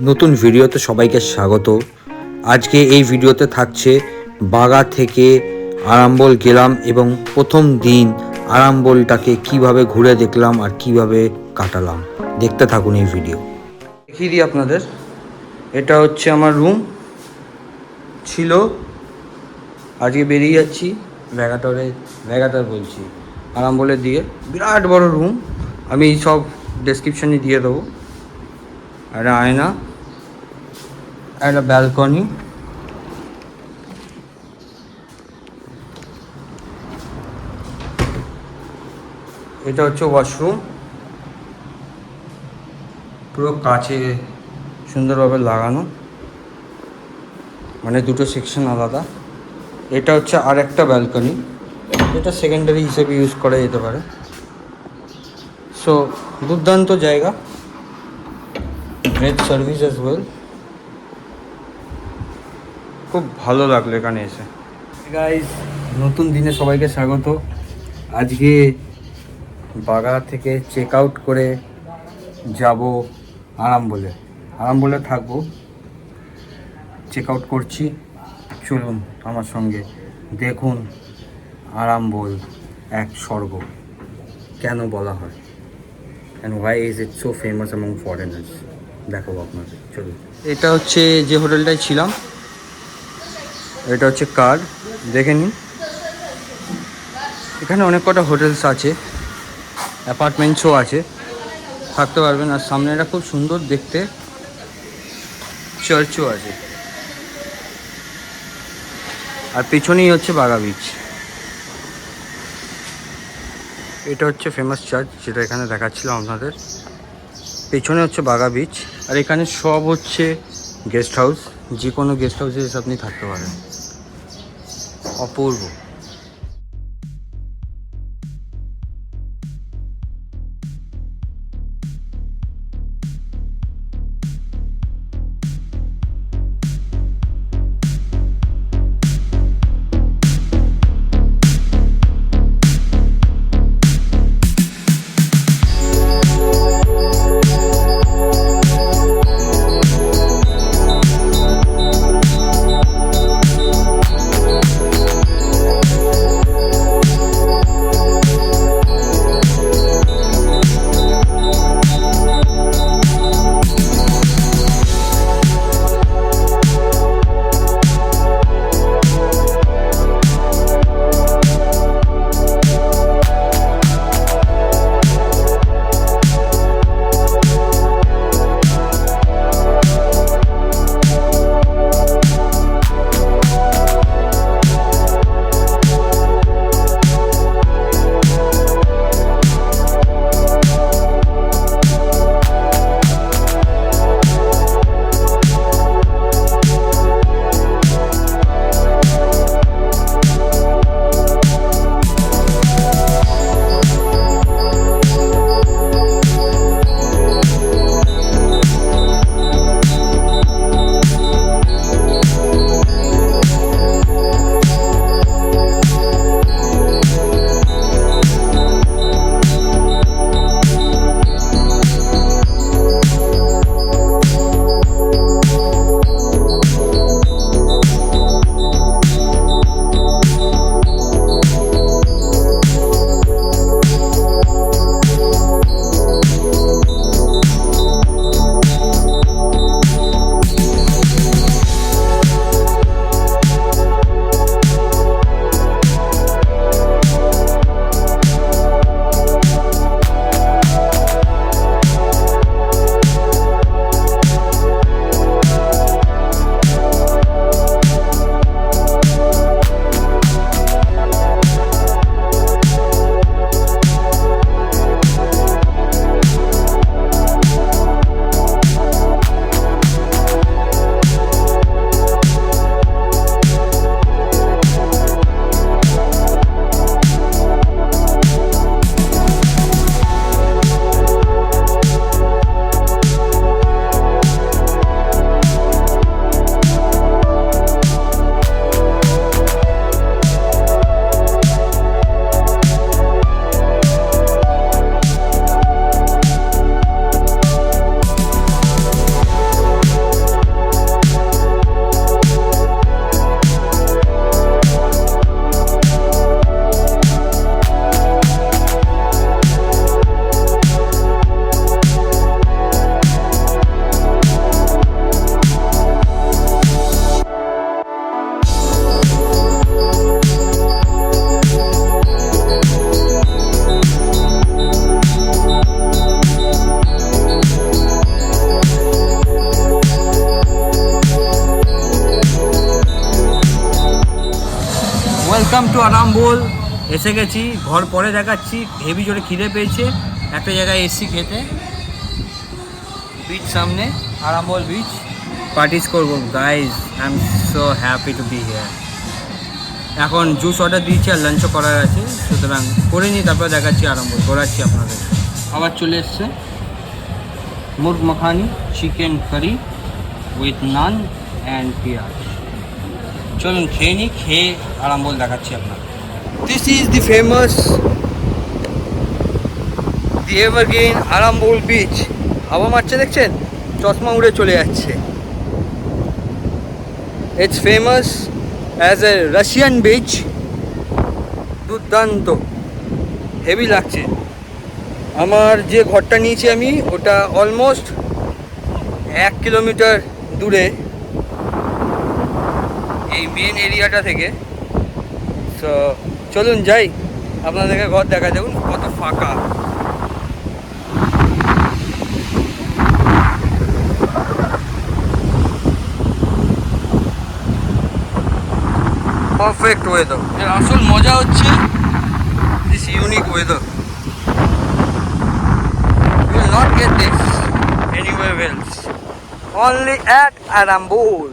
নতুন ভিডিওতে সবাইকে স্বাগত। আজকে এই ভিডিওতে থাকছে বাগা থেকে আরামবোল গেলাম এবং প্রথম দিন আরামবোলটাকে কিভাবে ঘুরে দেখলাম আর কিভাবে কাটালাম। দেখতে থাকুন এই ভিডিও। দেখিয়ে দিই আপনাদের, এটা হচ্ছে আমার রুম ছিল। আজকে বেরিয়ে যাচ্ছি ভ্যাগাটার বলছি আরামবোলের দিকে। বিরাট বড় রুম, আমি সব ডেসক্রিপশানে দিয়ে দেবো। একটা আয়না, একটা ব্যালকনি, এটা হচ্ছে ওয়াশরুম, পুরো কাচে সুন্দরভাবে লাগানো, মানে দুটো সেকশন আলাদা। এটা হচ্ছে আর একটা ব্যালকনি, এটা সেকেন্ডারি হিসেবে ইউজ করা যেতে পারে। সো দুর্দান্ত জায়গা, গ্রেট সার্ভিস অ্যাজ ওয়েল। খুব ভালো লাগলো এখানে এসে। গাইস, নতুন দিনে সবাইকে স্বাগত। আজকে বাগা থেকে চেক আউট করে যাব আরামবোলে থাকবো। চেক আউট করছি, চলুন আমার সঙ্গে। দেখুন আরামবোল এক স্বর্গ কেন বলা হয়, and why is it so famous among foreigners, দেখাবো আপনাদের। চলুন, এটা হচ্ছে যে হোটেলটায় ছিলাম, এটা হচ্ছে কার, দেখে নিন। এখানে অনেক কটা হোটেলস আছে, অ্যাপার্টমেন্টসও আছে, থাকতে পারবেন। আর সামনে একটা খুব সুন্দর দেখতে চার্চও আছে, আর পেছনেই হচ্ছে বাগা বিচ। এটা হচ্ছে ফেমাস চার্চ যেটা এখানে দেখাচ্ছিলাম আপনাদের। পেছনে হচ্ছে বাগা বিচ, আর এখানে সব হচ্ছে গেস্ট হাউস। যে কোনো গেস্ট হাউসে এসে আপনি থাকতে পারেন। অপূর্ব। Welcome to Arambol. এসে গেছি, ঘর পরে দেখাচ্ছি। হেভি জোরে খিদে পেয়েছে, একটা জায়গায় এসছি খেতে, বিচ সামনে, আরামবোল বিচ। পার্টিস করবো guys, I am so happy to B here. এখন জুস অর্ডার দিয়েছি আর লাঞ্চও করার আছে, সুতরাং করে নিই, তারপরে দেখাচ্ছি আরামবোল, ঘোরাচ্ছি আপনাদের। আবার চলে এসছে murg makhani chicken curry with naan and পেঁয়াজ। চলুন খেয়ে নিই, খেয়ে আরামবোল দেখাচ্ছি আপনার। This is the famous, the evergreen Arambol beach. হাওয়া মারছে দেখছেন, চশমা উড়ে চলে যাচ্ছে। It's famous as a Russian beach. দুর্দান্ত, হেভি লাগছে। আমার যে ঘরটা নিয়েছি আমি, ওটা অলমোস্ট 1 কিলোমিটার দূরে এই মেন এরিয়াটা থেকে। তো চলুন যাই, আপনাদেরকে ঘর দেখা, দেখুন কত ফাঁকা। Perfect weather. এর আসল মজা হচ্ছে this unique weather. You will not get this anywhere else. Only at Arambol.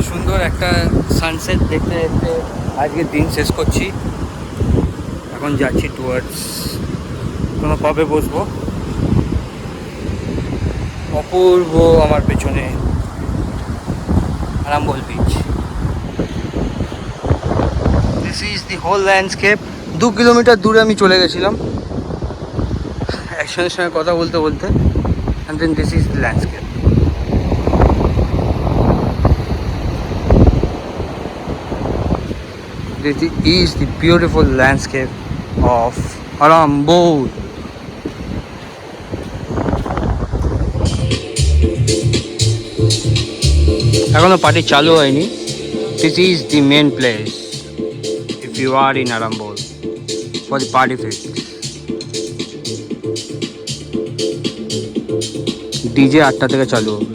সুন্দর একটা সানসেট দেখতে দেখতে আজকের দিন শেষ করছি। এখন যাচ্ছি টুয়ার্ডস কোনো পাবে বসবো। অপূর্ব আমার পেছনে Arambol beach. This is the whole landscape. 2 kilometre দূরে আমি চলে গেছিলাম একজনের সঙ্গে কথা বলতে বলতে, and then this is the landscape. This is the beautiful landscape of Arambol. এখনো পার্টি চালু হয়নি। This is the main place if you are in Arambol for the party fest. DJ 8টা থেকে চালু হবে।